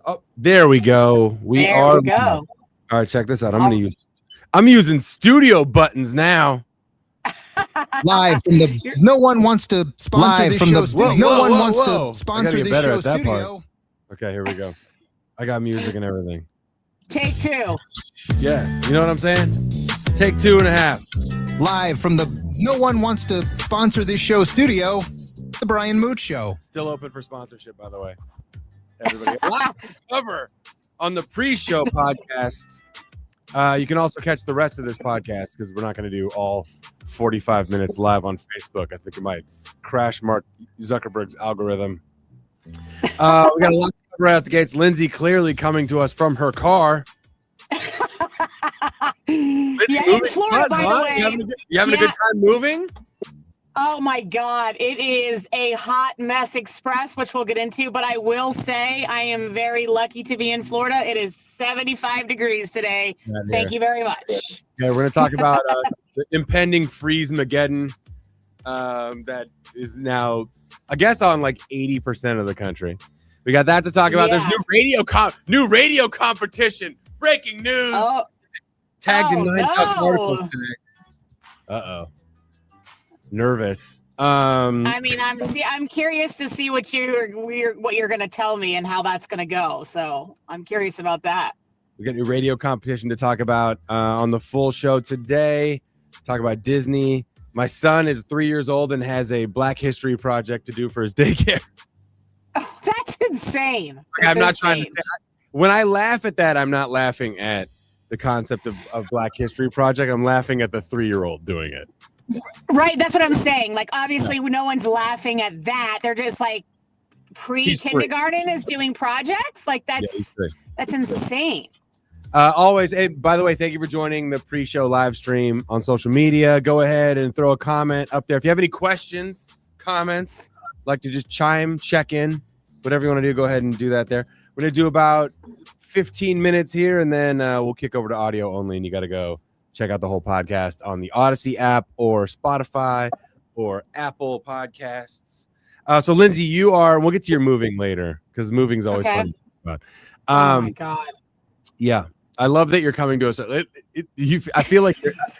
Oh, there we go. We go. All right, check this out. I'm using studio buttons now. Live from the no one wants to sponsor this show studio. No one wants to sponsor this show studio. Okay, here we go. I got music and everything. Take two. Yeah, you know what I'm saying? Take 2.5. Live from the no one wants to sponsor this show studio, the Brian Mooch Show. Still open for sponsorship, by the way. Everybody. Live cover on the pre-show podcast. You can also catch the rest of this podcast because we're not going to do all 45 minutes live on Facebook. I think it might crash Mark Zuckerberg's algorithm. We got a lot to cover right out the gates. Lindsey clearly coming to us from her car. In Florida, by the way. You having a good time moving? Oh my God, it is a hot mess express, which we'll get into, but I will say I am very lucky to be in Florida. It is 75 degrees today. Thank you very much. Okay, we're going to talk about the impending freeze-mageddon that is now, I guess, on like 80% of the country. We got that to talk about. There's new radio competition. Breaking news. Tagged in 9,000 articles today. Uh-oh. Nervous. I mean, I'm curious to see what you're going to tell me and how that's going to go. So I'm curious about that. We got a new radio competition to talk about on the full show today. Talk about Disney. My son is 3 years old and has a Black History project to do for his daycare. Oh, that's insane. I'm not trying to. When I laugh at that, I'm not laughing at the concept of Black History project. I'm laughing at the 3-year-old doing it. Right, that's what I'm saying. Like, obviously, no one's laughing at that. They're just like pre-kindergarten is doing projects. Like, that's insane. Always. Hey, by the way, thank you for joining the pre-show live stream on social media. Go ahead and throw a comment up there. If you have any questions, comments, like to just check in, whatever you want to do, go ahead and do that there. We're going to do about 15 minutes here, and then we'll kick over to audio only, and you got to go check out the whole podcast on the Odyssey app or Spotify or Apple Podcasts. So, Lindsey, we'll get to your moving later because moving is always fun. Oh, my God. Yeah. I love that you're coming to us. I feel like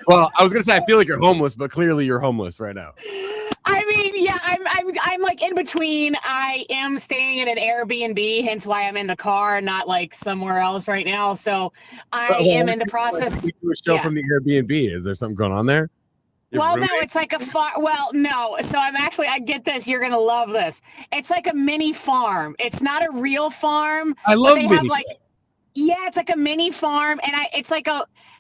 I was going to say I feel like you're homeless, but clearly you're homeless right now. I mean, yeah, I'm like in between. I am staying in an Airbnb, hence why I'm in the car, not like somewhere else right now. So I am in the process. Like do a show from the Airbnb. Is there something going on there? Well, no, it's like a farm. Well, no. So I get this. You're going to love this. It's like a mini farm. It's not a real farm. I love mini. Yeah, it's like a mini farm, and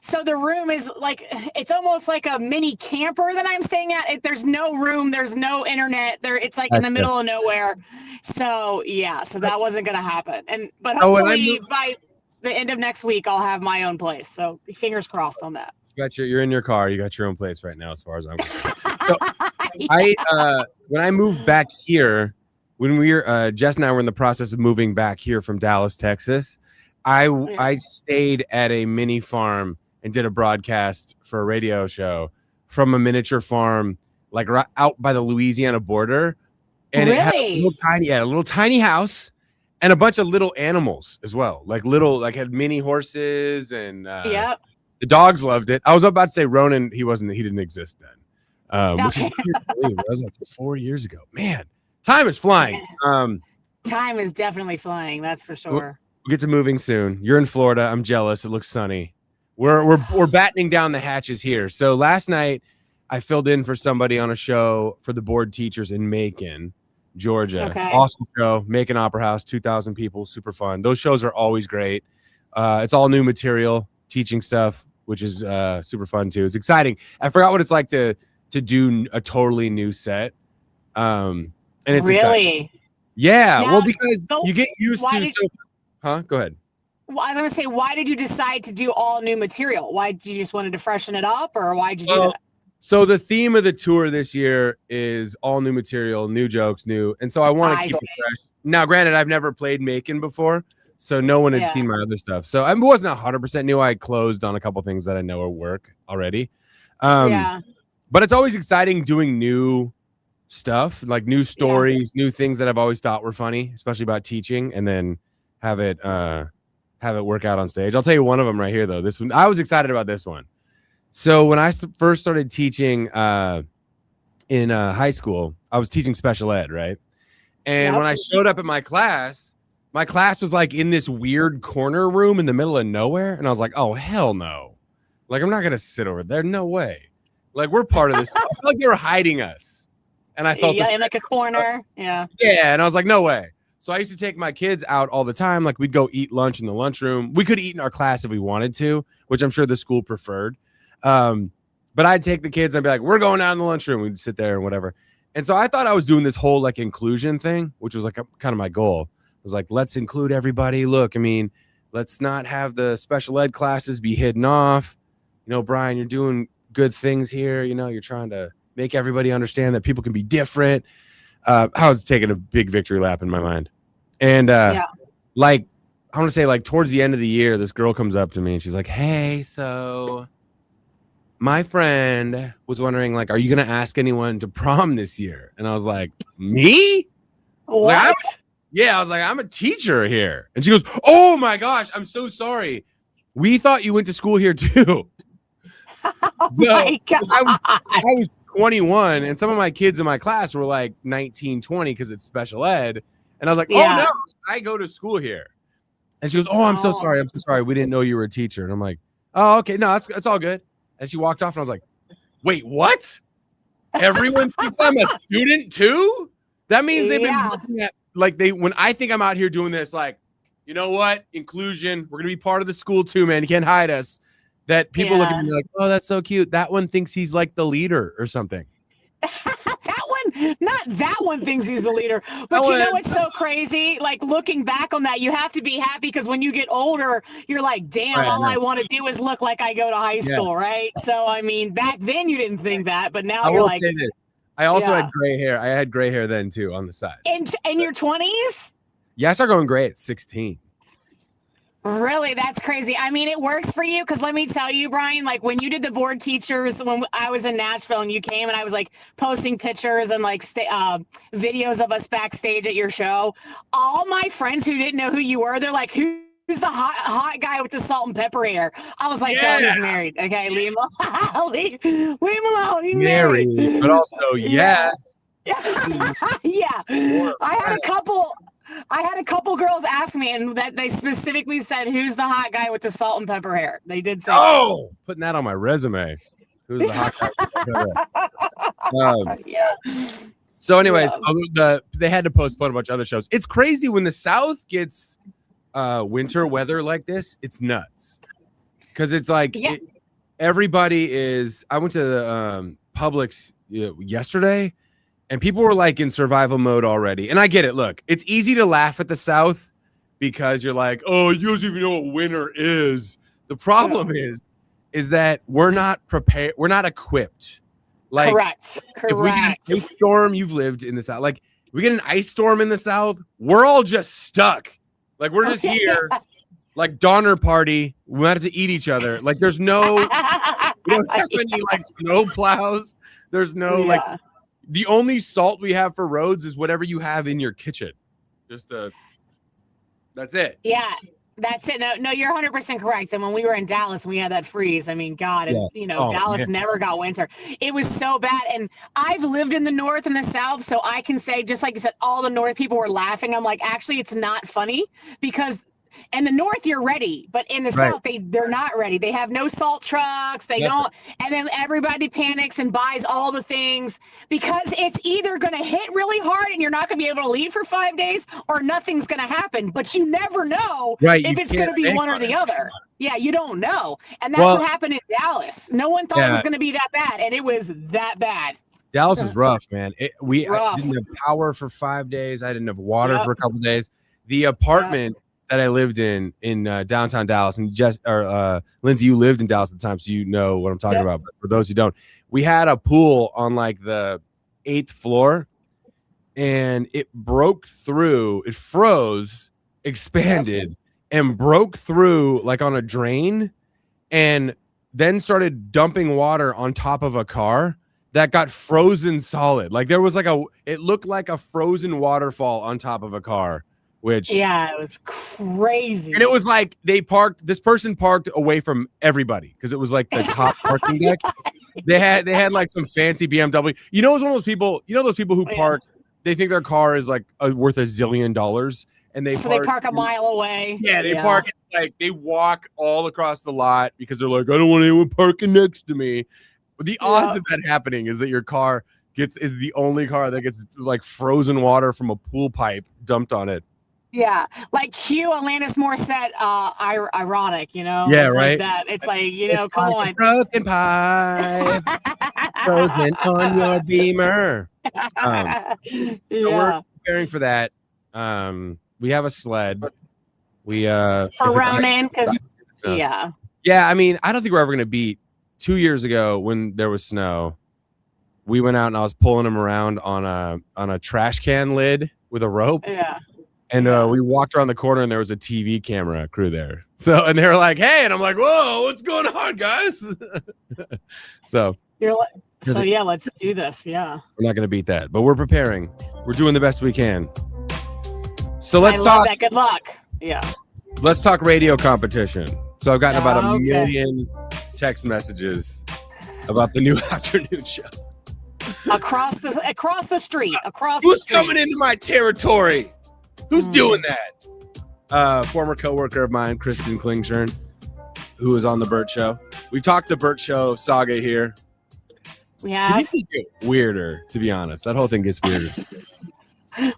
so the room is like, it's almost like a mini camper that I'm staying at. There's no room, there's no internet there. It's like in the middle of nowhere. So yeah, so that wasn't going to happen. But hopefully by the end of next week, I'll have my own place. So fingers crossed on that. You're in your car. You got your own place right now, as far as I'm concerned. So, when I moved back here, when Jess and I were in the process of moving back here from Dallas, Texas, I stayed at a mini farm and did a broadcast for a radio show from a miniature farm, like right out by the Louisiana border. And it had a little tiny house and a bunch of little animals as well. Had mini horses and the dogs loved it. I was about to say Ronan, he didn't exist then. Which is that was like 4 years ago. Man, time is flying. Time is definitely flying, that's for sure. We'll get to moving soon. You're in Florida. I'm jealous. It looks sunny. We're battening down the hatches here. So last night I filled in for somebody on a show for the board teachers in Macon, Georgia. Okay. Awesome show. Macon Opera House, 2,000 people, super fun. Those shows are always great. It's all new material, teaching stuff, which is super fun too. It's exciting. I forgot what it's like to do a totally new set. And it's really exciting. Yeah. Now, well, because you get used to. Go ahead. Well, I was going to say, why did you decide to do all new material? Why did you just wanted to freshen it up, or why did you do that? So the theme of the tour this year is all new material, new jokes, and so I want to keep it fresh. Now, granted, I've never played Macon before, so no one had seen my other stuff. So I wasn't 100% new. I closed on a couple things that I know will work already. But it's always exciting doing new stuff, like new stories, new things that I've always thought were funny, especially about teaching, and then have it work out on stage. I'll tell you one of them right here, though. This one, I was excited about this one. So when I first started teaching in high school, I was teaching special ed, right? And when I showed up at my class was like in this weird corner room in the middle of nowhere. And I was like, oh, hell no. Like, I'm not going to sit over there. No way. Like, we're part of this. I felt like they were hiding us. And I felt in like a corner. Yeah. Yeah. And I was like, no way. So I used to take my kids out all the time. Like, we'd go eat lunch in the lunchroom. We could eat in our class if we wanted to, which I'm sure the school preferred. But I'd take the kids and I'd be like, we're going out in the lunchroom. We'd sit there and whatever. And so I thought I was doing this whole like inclusion thing, which was like kind of my goal. I was like, let's include everybody. Look, I mean, let's not have the special ed classes be hidden off. You know, Brian, you're doing good things here. You know, you're trying to make everybody understand that people can be different. I was taking a big victory lap in my mind. And like, I want to say like towards the end of the year, this girl comes up to me and she's like, hey, so my friend was wondering, like, are you going to ask anyone to prom this year? And I was like, me? What? I was like, I'm a teacher here. And she goes, oh my gosh, I'm so sorry. We thought you went to school here too. Oh my God. I was 21 and some of my kids in my class were like 19, 20 because it's special ed. And I was like, oh no, I go to school here. And she goes, oh, I'm so sorry. I'm so sorry. We didn't know you were a teacher. And I'm like, oh, okay. No, it's all good. And she walked off and I was like, wait, what? Everyone thinks I'm a student too? That means they've been looking at like when I think I'm out here doing this, like, you know what? Inclusion. We're going to be part of the school too, man. You can't hide us. That people look at me like, oh, that's so cute. That one thinks he's like the leader or something. Not that one thinks he's the leader, but you know what's so crazy? Like looking back on that, you have to be happy because when you get older, you're like, damn, all I want to do is look like I go to high school, right? So I mean, back then you didn't think that, but now you're like, say this. I also had gray hair. I had gray hair then too on the side. In your 20s? Yeah, I started going gray at 16. Really? That's crazy. I mean, it works for you because let me tell you, Brian, like when you did the board teachers, when I was in Nashville and you came and I was like posting pictures and like videos of us backstage at your show, all my friends who didn't know who you were, they're like, who's the hot guy with the salt and pepper hair? I was like, oh, he's married. Okay, leave him alone. leave him alone. He's married. But also, yes. Yeah. I had a couple girls ask me, and that they specifically said, "Who's the hot guy with the salt and pepper hair?" They did say, "Oh, putting that on my resume." Who's the hot guy with the pepper hair? So, anyways, they had to postpone a bunch of other shows. It's crazy when the South gets winter weather like this. It's nuts because it's like everybody is. I went to the Publix yesterday. And people were like in survival mode already. And I get it. Look, it's easy to laugh at the South because you're like, oh, you don't even know what winter is. The problem is that we're not prepared. We're not equipped. Like, correct. If we get an ice storm, you've lived in the South. Like, we get an ice storm in the South, we're all just stuck. Like, we're just here. Like, Donner Party. We have to eat each other. Like, there's no, we don't have any like snow plows. There's no like. The only salt we have for roads is whatever you have in your kitchen. That's it. Yeah, that's it. No, you're 100% correct. And when we were in Dallas, we had that freeze. I mean, God, Dallas never got winter. It was so bad. And I've lived in the North and the South, so I can say, just like you said, all the North people were laughing. I'm like, actually, it's not funny because in the North, you're ready, but in the South, they're not ready. They have no salt trucks. They don't. And then everybody panics and buys all the things because it's either going to hit really hard and you're not going to be able to leave for 5 days or nothing's going to happen. But you never know if it's going to be one or the other. Yeah, you don't know. And that's what happened in Dallas. No one thought it was going to be that bad. And it was that bad. Dallas was rough, man. I didn't have power for 5 days. I didn't have water for a couple of days. The apartment that I lived in downtown Dallas, and Lindsey, you lived in Dallas at the time, so you know what I'm talking about. But for those who don't, we had a pool on like the 8th floor, and it broke through. It froze, expanded, and broke through like on a drain, and then started dumping water on top of a car that got frozen solid. Like there was like it looked like a frozen waterfall on top of a car. which it was crazy. And it was like this person parked away from everybody because it was like the top parking deck. They had like some fancy BMW. You know, it was one of those people. You know those people who park. They think their car is like worth $1 zillion, and they park a mile away. Yeah, they park like they walk all across the lot because they're like, I don't want anyone parking next to me. But the odds of that happening is that your car is the only car that gets like frozen water from a pool pipe dumped on it. Yeah, like Hugh Alanis Morissette, ironic, you know? Yeah, it's right. Like that. It's like, you know, come on. Broken pipe, frozen on your Beamer. So we're preparing for that. We have a sled. We for Ronan, because yeah. I mean, I don't think we're ever gonna beat 2 years ago when there was snow. We went out and I was pulling him around on a trash can lid with a rope. Yeah. And we walked around the corner and there was a TV camera crew there. So, and they were like, hey, and I'm like, whoa, what's going on, guys? So let's do this. Yeah. We're not going to beat that, but we're preparing. We're doing the best we can. So let's talk. That. Good luck. Yeah. Let's talk radio competition. So I've gotten about a million text messages about the new afternoon show. Across the street. Who's coming into my territory? Who's doing that? Former coworker of mine, Kristen Klingshern, who is on the Burt Show. We've talked the Burt Show saga here. We have. It gets weirder, to be honest. That whole thing gets weirder.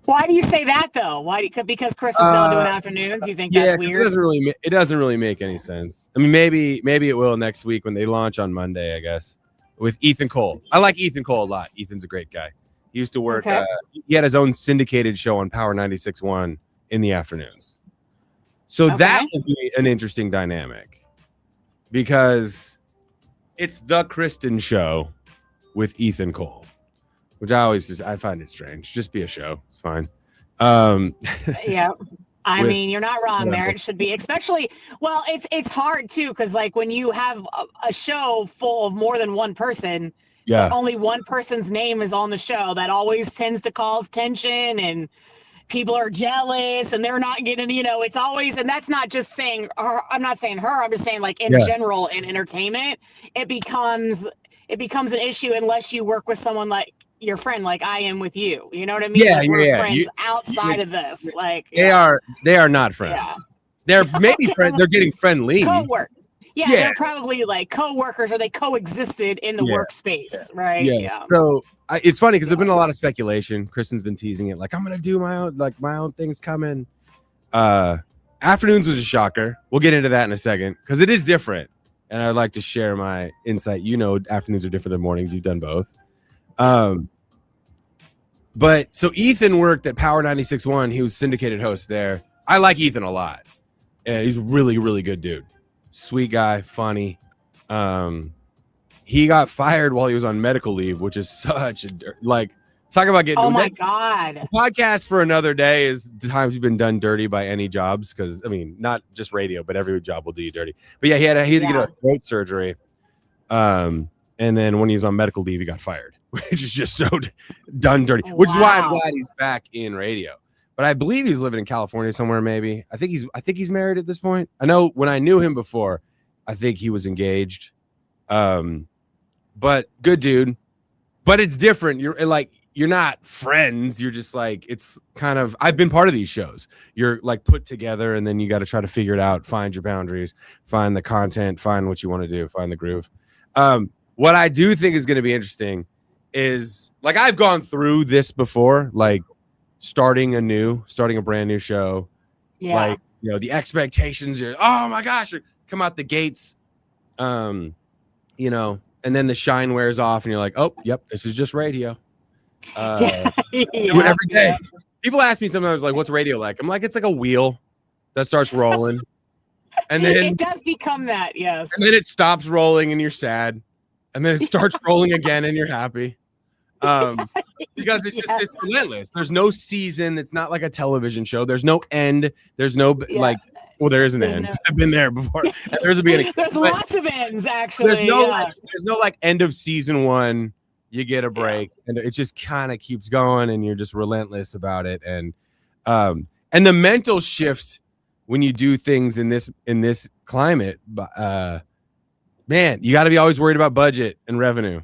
Why do you say that though? Because Kristen's now doing afternoons? You think that's weird? It doesn't really make any sense. I mean, maybe it will next week when they launch on Monday, I guess, with Ethan Cole. I like Ethan Cole a lot. Ethan's a great guy. He used to work. He had his own syndicated show on Power 96.1 in the afternoons. So that would be an interesting dynamic because it's the Kristen Show with Ethan Cole, which I find it strange. Just be a show. It's fine. Yeah. I mean, you're not wrong there. It should be, especially, well, it's hard too, because like when you have a show full of more than one person, only one person's name is on the show, that always tends to cause tension and people are jealous and they're not getting, it's always, and that's not just saying her, I'm not saying her, I'm just saying like in general in entertainment, it becomes an issue unless you work with someone like your friend, like I am with you. You know what I mean? Yeah, we're friends outside of this. Like they are not friends. Yeah. They're maybe friends. They're getting friendly. Co-work. Yeah, they're probably like co-workers or they coexisted in the workspace, right? Yeah. So it's funny because there's been a lot of speculation. Kristen's been teasing it, like I'm gonna do my own things coming. Afternoons was a shocker. We'll get into that in a second because it is different, and I'd like to share my insight. Afternoons are different than mornings. You've done both. But so Ethan worked at Power 96.1. He was syndicated host there. I like Ethan a lot, and he's a really, really good dude. Sweet guy, funny. He got fired while he was on medical leave, which is such a talk about getting. Oh my God! Podcast for another day is times you've been done dirty by any jobs, because I mean, not just radio, but every job will do you dirty. But yeah, he had to get a throat surgery. And then when he was on medical leave, he got fired, which is just so done dirty. Which is why I'm glad he's back in radio. But I believe he's living in California somewhere. Maybe I think he's married at this point. I know when I knew him before, I think he was engaged. But good dude. But it's different. You're not friends. You're just like, it's kind of, I've been part of these shows. You're like put together and then you got to try to figure it out, find your boundaries, find the content, find what you want to do, find the groove. What I do think is going to be interesting is like, I've gone through this before, like starting a brand new show. Yeah. Like, the expectations are, oh my gosh, come out the gates, and then the shine wears off and you're like, oh, yep, this is just radio. Do it every day. People ask me sometimes like, what's radio like? I'm like, it's like a wheel that starts rolling. And then it does become that, yes. And then it stops rolling and you're sad. And then it starts rolling again and you're happy. Because it's just it's relentless. There's no season. It's not like a television show. There's no end. There's no well, there is an end. I've been there before. There's a beginning. There's lots of ends, actually. There's no end of season 1. You get a break, and it just kind of keeps going, and you're just relentless about it. And And the mental shift when you do things in this climate, man, you got to be always worried about budget and revenue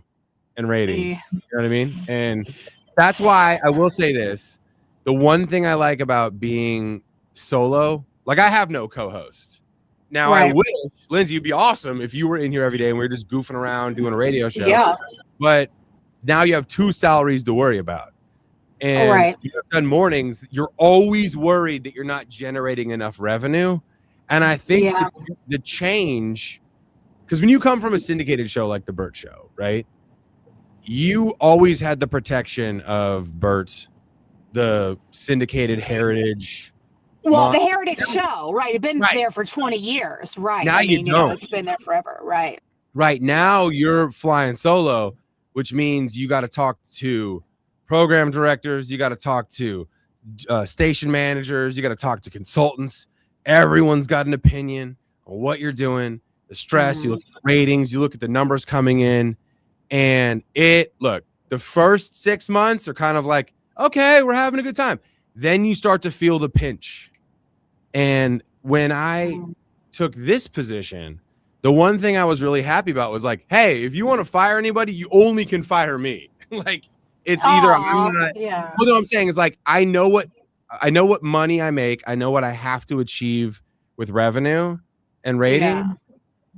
and ratings. You know what I mean? And that's why I will say this. The one thing I like about being solo, like I have no co-host. Now I wish, Lindsey, you'd be awesome if you were in here every day and we were just goofing around doing a radio show. Yeah. But now you have 2 salaries to worry about. And you've done mornings, you're always worried that you're not generating enough revenue. And I think the change, because when you come from a syndicated show like the Burt Show, right? You always had the protection of Burt, the syndicated heritage. Well, the heritage show, right? It's been there for 20 years, right? Now you don't. It's been there forever, right? Right now you're flying solo, which means you got to talk to program directors, you got to talk to station managers, you got to talk to consultants. Everyone's got an opinion on what you're doing, the stress. You look at the ratings, you look at the numbers coming in, and the first 6 months are kind of like, okay, we're having a good time. Then you start to feel the pinch. And when I took this position, the one thing I was really happy about was like, hey, if you want to fire anybody, you only can fire me. Like, it's either I'm not. Yeah. Well, no, I'm saying is like I know what money I make. I know what I have to achieve with revenue and ratings,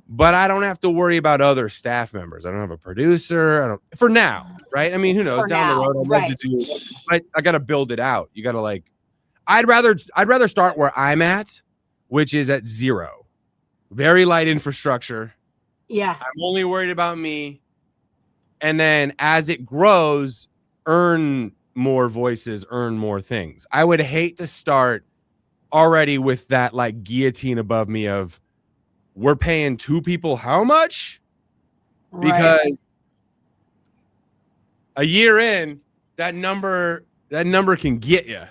but I don't have to worry about other staff members. I don't have a producer. I don't for now, right? I mean, who knows? Down the road, I'd love to do it, but I got to build it out. You got to like. I'd rather start where I'm at, which is at 0, very light infrastructure. Yeah, I'm only worried about me, and then as it grows, earn more voices, earn more things. I would hate to start already with that like guillotine above me of we're paying 2 people how much? Because a year in, that number can get you.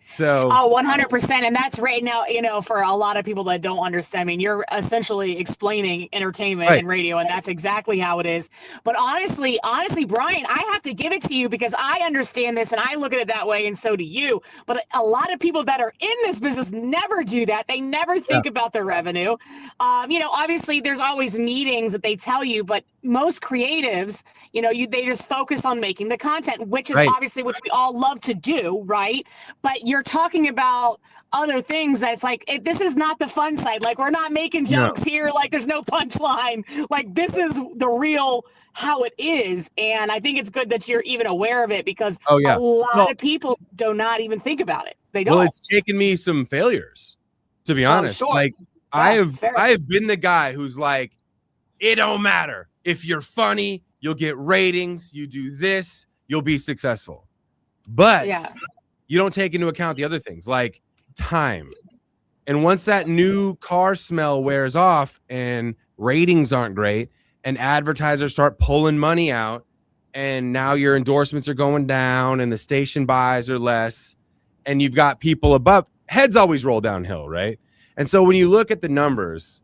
So 100%. And that's right now, for a lot of people that don't understand, I mean, you're essentially explaining entertainment and radio, and that's exactly how it is. But honestly, Brian, I have to give it to you because I understand this and I look at it that way, and so do you. But a lot of people that are in this business never do that. They never think about their revenue. Obviously there's always meetings that they tell you, but most creatives, they just focus on making the content, which is obviously which we all love to do, right? But you're talking about other things that's like this is not the fun side. Like we're not making jokes here. Like there's no punchline. Like this is the real how it is. And I think it's good that you're even aware of it because a lot of people do not even think about it. They don't. Well, it's taken me some failures, to be honest. Like I have been the guy who's like, it don't matter. If you're funny, you'll get ratings. You do this, you'll be successful. But you don't take into account the other things like time. And once that new car smell wears off and ratings aren't great and advertisers start pulling money out and now your endorsements are going down and the station buys are less and you've got people above, heads always roll downhill, right? And so when you look at the numbers,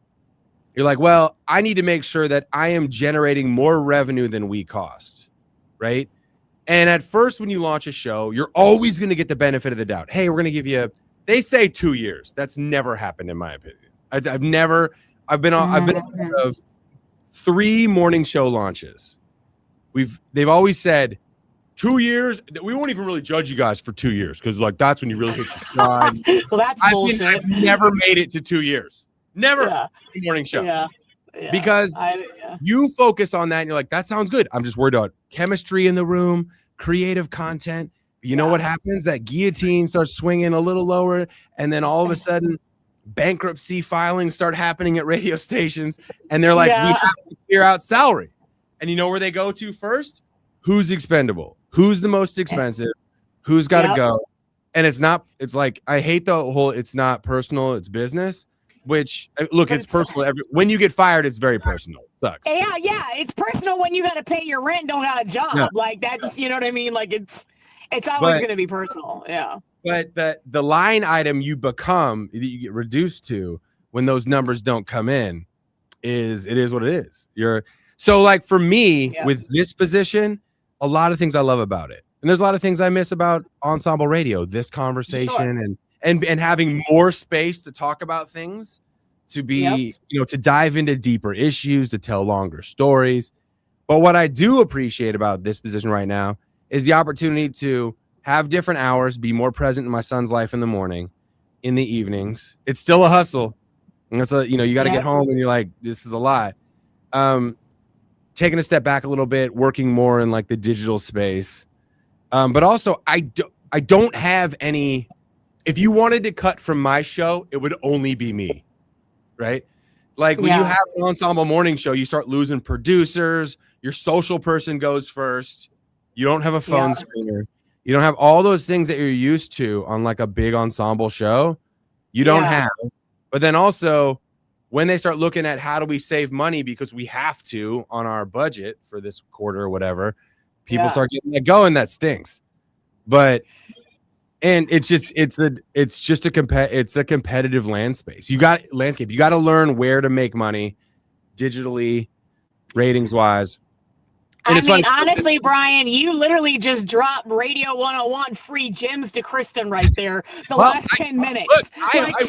you're like, well, I need to make sure that I am generating more revenue than we cost, right? And at first, when you launch a show, you're always going to get the benefit of the doubt. Hey, we're going to give you, they say 2 years. That's never happened in my opinion. I've been on of 3 morning show launches. They've always said 2 years. We won't even really judge you guys for 2 years because like that's when you really hit your stride. Well, that's bullshit. I've never made it to 2 years. Never morning show. Yeah. Because you focus on that and you're like, that sounds good. I'm just worried about chemistry in the room, creative content. You know what happens? That guillotine starts swinging a little lower. And then all of a sudden, bankruptcy filings start happening at radio stations. And they're like, we have to clear out salary. And you know where they go to first? Who's expendable? Who's the most expensive? Who's got to go? And it's like, I hate the whole, it's not personal, it's business. Which look, it's personal. When you get fired, it's very personal. It sucks. Yeah. It's personal when you got to pay your rent, don't got a job. Yeah. Like that's, you know what I mean? Like it's always going to be personal. Yeah. But the line item you become, that you get reduced to when those numbers don't come in, is what it is. So like for me with this position, a lot of things I love about it, and there's a lot of things I miss about ensemble radio. This conversation and having more space to talk about things, to be, to dive into deeper issues, to tell longer stories. But what I do appreciate about this position right now is the opportunity to have different hours, be more present in my son's life in the morning, in the evenings. It's still a hustle. And it's you got to get home and you're like, this is a lot. Taking a step back a little bit, working more in like the digital space. But also I don't have any, if you wanted to cut from my show, it would only be me. Right? Like when you have an ensemble morning show, you start losing producers. Your social person goes first. You don't have a phone screener. You don't have all those things that you're used to on like a big ensemble show. You don't have. But then also, when they start looking at how do we save money because we have to on our budget for this quarter or whatever, people start getting that going. That stinks. But it's a competitive landscape. You got to learn where to make money digitally, ratings wise. And I mean, honestly, Brian, you literally just dropped Radio 101 free gyms to Kristen right there. Last 10 minutes.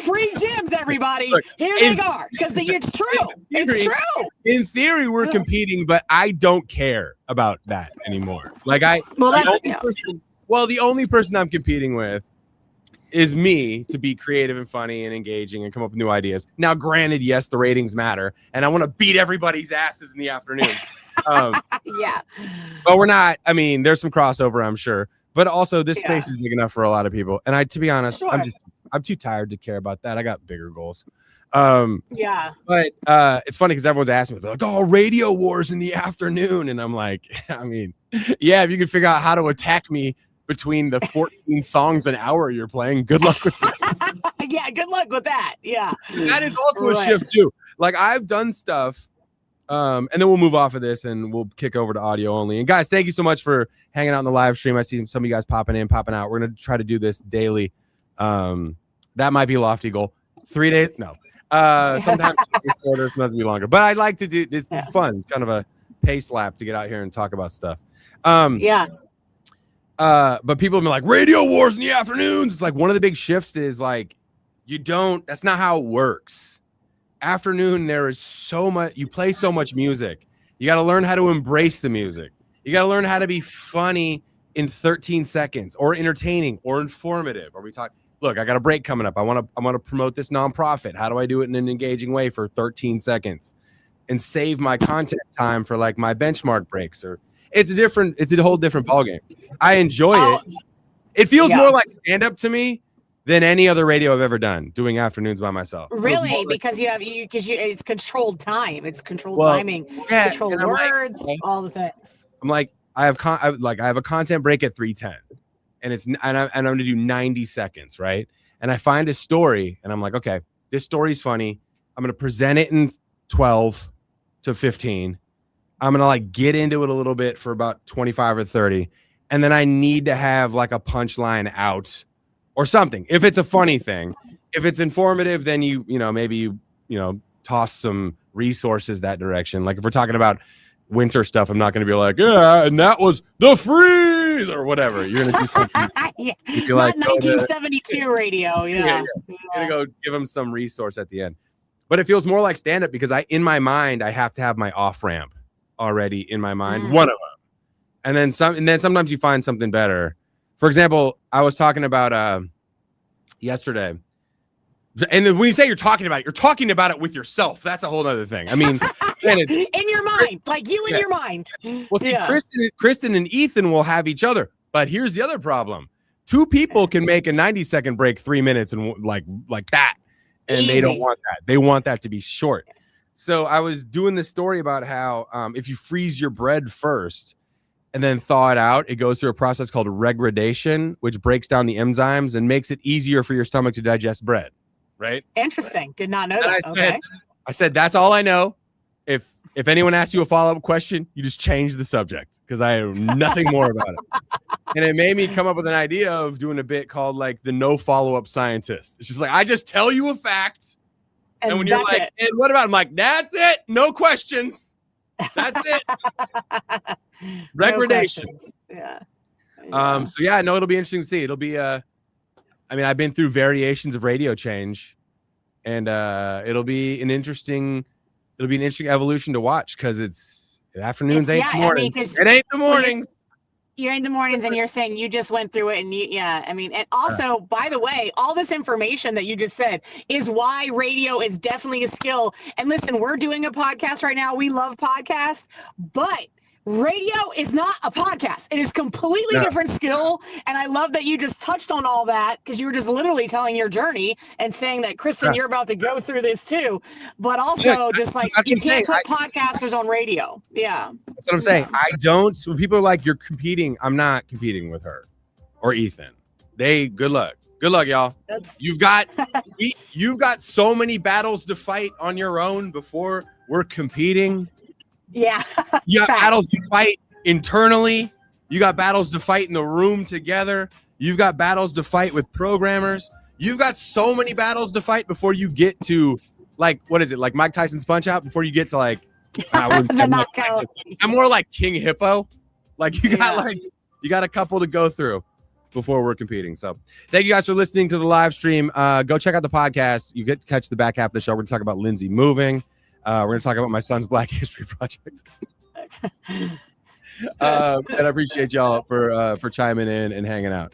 Free gyms, everybody. Here they are. Because it's true. It's true. In theory, we're competing, but I don't care about that anymore. The only person I'm competing with is me to be creative and funny and engaging and come up with new ideas. Now, granted, yes, the ratings matter, and I want to beat everybody's asses in the afternoon. But we're not. I mean, there's some crossover, I'm sure, but also this space is big enough for a lot of people. And to be honest, I'm too tired to care about that. I got bigger goals. But it's funny because everyone's asking me, they're like, "Oh, radio wars in the afternoon," and I'm like, I mean, if you can figure out how to attack me between the 14 songs an hour you're playing, good luck with that. Good luck with that. That is also a shift too. Like I've done stuff. And then we'll move off of this and we'll kick over to audio only. And guys, thank you so much for hanging out in the live stream. I see some of you guys popping in, popping out. We're going to try to do this daily. That might be a lofty goal. 3 days. No. Sometimes shorter, sometimes be longer. But I'd like to do this. It's fun. It's kind of a pace lap to get out here and talk about stuff. But people have been like, radio wars in the afternoons. It's like one of the big shifts is like, that's not how it works. Afternoon, there is so much, you play so much music. You got to learn how to embrace the music. You got to learn how to be funny in 13 seconds or entertaining or informative. Or we talk, look, I got a break coming up. I want to promote this nonprofit. How do I do it in an engaging way for 13 seconds and save my content time for like my benchmark breaks? Or it's a whole different ballgame. I enjoy it. It feels more like stand-up to me than any other radio I've ever done, doing afternoons by myself. Really? Because it's controlled time. It's controlled timing, controlled words, all the things. I'm like, I have a content break at 3:10, and I'm going to do 90 seconds, right? And I find a story, and I'm like, okay, this story's funny. I'm going to present it in 12 to 15. I'm going to like get into it a little bit for about 25 or 30, and then I need to have like a punchline out. Or something. If it's a funny thing, if it's informative, then maybe toss some resources that direction. Like if we're talking about winter stuff, I'm not going to be like, and that was the freeze or whatever. You're going to do something. Not like 1972 radio. You're going to go give them some resource at the end. But it feels more like stand up because in my mind, I have to have my off ramp already in my mind. One of them. And then sometimes you find something better. For example, I was talking about yesterday, and when you say you're talking about it with yourself. That's a whole other thing. I mean, in your mind, like you in your mind. Well, see, Kristen and Ethan will have each other, but here's the other problem: 2 people can make a 90-second break 3 minutes and like that, and they don't want that. They want that to be short. So I was doing this story about how if you freeze your bread first and then thaw it out, it goes through a process called regradation, which breaks down the enzymes and makes it easier for your stomach to digest bread. Right? Interesting. Did not know that. I said, that's all I know. If anyone asks you a follow-up question, you just change the subject because I know nothing more about it. And it made me come up with an idea of doing a bit called like the no follow-up scientist. It's just like, I just tell you a fact. And when you're like, and what about? I'm like, that's it. No questions. That's it. Regradation. Yeah. So yeah, no, it'll be interesting to see. It'll be I I mean, I've been through variations of radio change, and it'll be an interesting evolution to watch because it's the afternoons ain't the mornings. It ain't the mornings. You ain't the mornings, and you're saying you just went through it, and and also, by the way, all this information that you just said is why radio is definitely a skill. And listen, we're doing a podcast right now. We love podcasts, but radio is not a podcast. It is completely different skill. And I love that you just touched on all that because you were just literally telling your journey and saying that, Kristen, you're about to go through this too. But also just like you can't put podcasters on radio. Yeah. That's what I'm saying. I don't. When people are like, you're competing, I'm not competing with her or Ethan. Good luck. Good luck, y'all. You've got so many battles to fight on your own before we're competing. Yeah. You got battles to fight internally. You got battles to fight in the room together. You've got battles to fight with programmers. You've got so many battles to fight before you get to, like, what is it? Like Mike Tyson's Punch Out before you get to like, I'm more like King Hippo. Like you got a couple to go through before we're competing. So thank you guys for listening to the live stream. Go check out the podcast. You get to catch the back half of the show. We're going to talk about Lindsey moving. We're going to talk about my son's Black History Project. And I appreciate y'all for chiming in and hanging out.